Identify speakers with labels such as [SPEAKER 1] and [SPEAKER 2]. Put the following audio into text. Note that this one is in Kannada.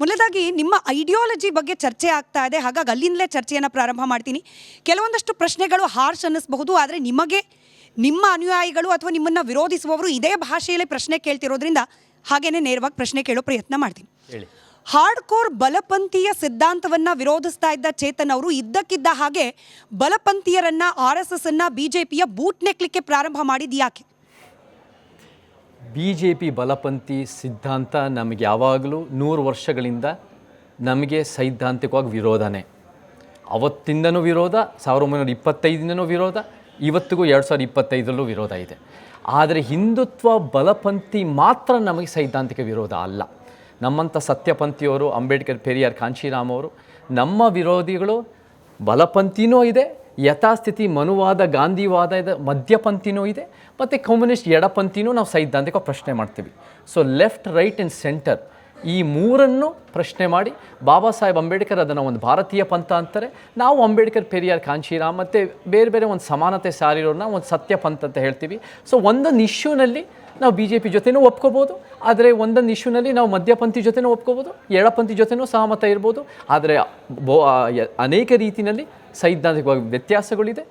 [SPEAKER 1] ಮೊದಲದಾಗಿ ನಿಮ್ಮ ಐಡಿಯಾಲಜಿ ಬಗ್ಗೆ ಚರ್ಚೆ ಆಗ್ತಾ ಇದೆ, ಹಾಗಾಗಿ ಅಲ್ಲಿಂದಲೇ ಚರ್ಚೆಯನ್ನು ಪ್ರಾರಂಭ ಮಾಡ್ತೀನಿ. ಕೆಲವೊಂದಷ್ಟು ಪ್ರಶ್ನೆಗಳು ಹಾರ್ಶ್ ಅನ್ನಿಸಬಹುದು, ಆದರೆ ನಿಮಗೆ ನಿಮ್ಮ ಅನುಯಾಯಿಗಳು ಅಥವಾ ನಿಮ್ಮನ್ನು ವಿರೋಧಿಸುವವರು ಇದೇ ಭಾಷೆಯಲ್ಲೇ ಪ್ರಶ್ನೆ ಕೇಳ್ತಿರೋದ್ರಿಂದ ಹಾಗೇನೆ ನೇರವಾಗಿ ಪ್ರಶ್ನೆ ಕೇಳೋ ಪ್ರಯತ್ನ ಮಾಡ್ತೀನಿ. ಹಾರ್ಡ್ ಕೋರ್ ಬಲಪಂಥೀಯ ಸಿದ್ಧಾಂತವನ್ನು ವಿರೋಧಿಸ್ತಾ ಇದ್ದ ಚೇತನ್ ಅವರು ಇದ್ದಕ್ಕಿದ್ದ ಹಾಗೆ ಬಲಪಂಥೀಯರನ್ನ RSS ಅನ್ನ BJPಯ ಬೂಟ್ ನೆಕ್ಲಿಕ್ಕೆ ಪ್ರಾರಂಭ ಮಾಡಿದ್ದು ಯಾಕೆ?
[SPEAKER 2] BJP ಬಲಪಂಥಿ ಸಿದ್ಧಾಂತ ನಮಗೆ ಯಾವಾಗಲೂ 100 ವರ್ಷಗಳಿಂದ ನಮಗೆ ಸೈದ್ಧಾಂತಿಕವಾಗಿ ವಿರೋಧನೇ. ಅವತ್ತಿಂದನೂ ವಿರೋಧ, 1925 ವಿರೋಧ, ಇವತ್ತಿಗೂ 2025 ವಿರೋಧ ಇದೆ. ಆದರೆ ಹಿಂದುತ್ವ ಬಲಪಂಥಿ ಮಾತ್ರ ನಮಗೆ ಸೈದ್ಧಾಂತಿಕ ವಿರೋಧ ಅಲ್ಲ. ನಮ್ಮಂಥ ಸತ್ಯಪಂಥಿಯವರು, ಅಂಬೇಡ್ಕರ್, ಪೆರಿಯಾರ್, ಕಾಂಶಿರಾಮ್ ಅವರು, ನಮ್ಮ ವಿರೋಧಿಗಳು ಬಲಪಂಥಿನೂ ಇದೆ, ಯಥಾಸ್ಥಿತಿ ಮನುವಾದ, ಗಾಂಧಿವಾದ ಇದೆ, ಮಧ್ಯಪಂಥಿನೂ ಇದೆ, ಮತ್ತು ಕಮ್ಯುನಿಸ್ಟ್ ಎಡಪಂಥಿನೂ ನಾವು ಸೈದ್ಧಾಂತಿಕ ಪ್ರಶ್ನೆ ಮಾಡ್ತೀವಿ. So left, right and centre ಈ ಮೂರನ್ನು ಪ್ರಶ್ನೆ ಮಾಡಿ ಬಾಬಾ ಸಾಹೇಬ್ ಅಂಬೇಡ್ಕರ್ ಅದನ್ನು ಒಂದು ಭಾರತೀಯ ಪಂಥ ಅಂತಾರೆ. ನಾವು ಅಂಬೇಡ್ಕರ್, ಪೆರಿಯಾರ್, ಕಾಂಶಿರಾಮ್ ಮತ್ತು ಬೇರೆ ಬೇರೆ ಒಂದು ಸಮಾನತೆ ಸಾರಿರೋರನ್ನ ಒಂದು ಸತ್ಯ ಪಂಥ ಅಂತ ಹೇಳ್ತೀವಿ. ಸೊ ಒಂದೊಂದು ಇಶ್ಯೂನಲ್ಲಿ ನಾವು BJP ಜೊತೆನೂ ಒಪ್ಕೋಬೋದು, ಆದರೆ ಒಂದೊಂದು ಇಶ್ಯೂನಲ್ಲಿ ನಾವು ಮಧ್ಯಪಂಥಿ ಜೊತೆನೂ ಒಪ್ಕೋಬೋದು, ಎಡಪಂಥಿ ಜೊತೆನೂ ಸಹಮತ ಇರ್ಬೋದು. ಆದರೆ ಅನೇಕ ರೀತಿಯಲ್ಲಿ ಸೈದ್ಧಾಂತಿಕವಾಗಿ ವ್ಯತ್ಯಾಸಗಳಿದೆ,